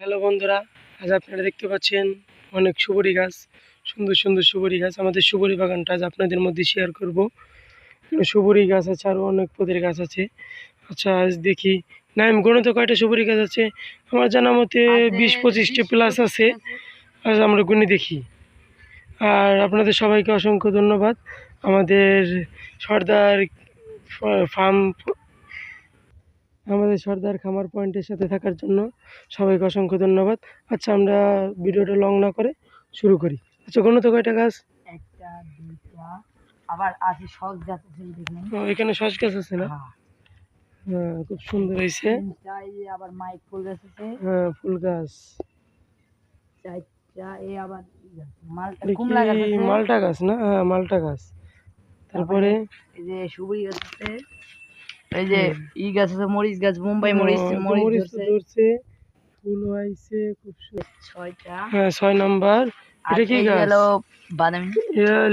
Hello বন্ধুরা, আজ আপনারা দেখতে পাচ্ছেন অনেক সুপারি গাছ, সুন্দর সুন্দর সুপারি গাছ। আমাদের সুপারি বাগানটা আজ আপনাদের মধ্যে শেয়ার করব। এখানে সুপারি গাছ আছে, আরও অনেক পদের গাছ আছে। আচ্ছা, আজ দেখি নাম গণিত কয়টা সুপারি গাছ আছে। আমার জানা মতে 20-25টি প্লাস আছে। আজ আমরা গুনে দেখি। আর আপনাদের সবাইকে অসংখ্য ধন্যবাদ আমাদের সর্দার ফার্ম খামার পয়েন্টের সাথে থাকার জন্য। সবাইকে অসংখ্য ধন্যবাদ। আচ্ছা, আমরা ভিডিওটা লং না করে শুরু করি। আচ্ছা, কোনো তো কয়টা গাছ? একটা, দুইটা, আবার আছে শস গাছ আছে, দেখেন। এখানে শস গাছ আছে না? হ্যাঁ, খুব সুন্দর হয়েছে। আবার মাইক ফুল গাছ আছে। হ্যাঁ, ফুল গাছ। চারটা, আবার কুমড়া গাছ আছে। মালটা গাছ না? হ্যাঁ, মালটা গাছ। তারপরে এই যে সুবরি গাছ আছে, এই যে গাছ আছে, মরিচ গাছ, মুম্বাই মরিচ ধরছে, ফুল হয়েছে খুব সুন্দর। 6টা। হ্যাঁ, 6 নাম্বার। এটা কি গাছ? বাদামি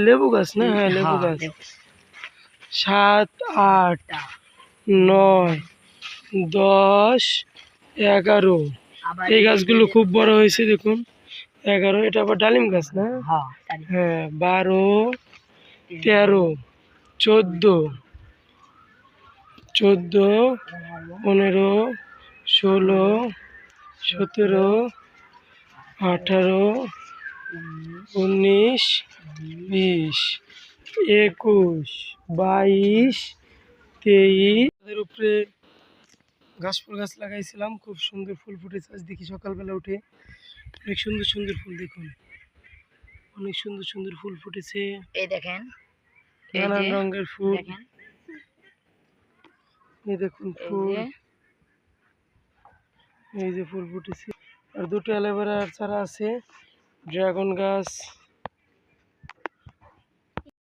লেবু গাছ না? হ্যাঁ, লেবু গাছ। 7, 8, 9, 10, 11। এই গাছগুলো খুব বড় হয়েছে দেখুন। 11, এটা আবার ডালিম গাছ না? হ্যাঁ, 12, 13, 14, 15, 16, 17, 18, 19, 20, 21, 22, 23। তাদের উপরে ফুল গাছ লাগাইছিলাম, খুব সুন্দর ফুল ফুটেছে। আজ দেখি সকালবেলা উঠে অনেক সুন্দর সুন্দর ফুল, দেখুন অনেক সুন্দর সুন্দর ফুল ফুটেছে। এই দেখেন, নানান রঙের ফুল। এই দেখুন ফুল, এই যে ফুল ফুটেছে। আর দুটো অ্যালোভেরার চারা আছে, ড্রাগন গাছ।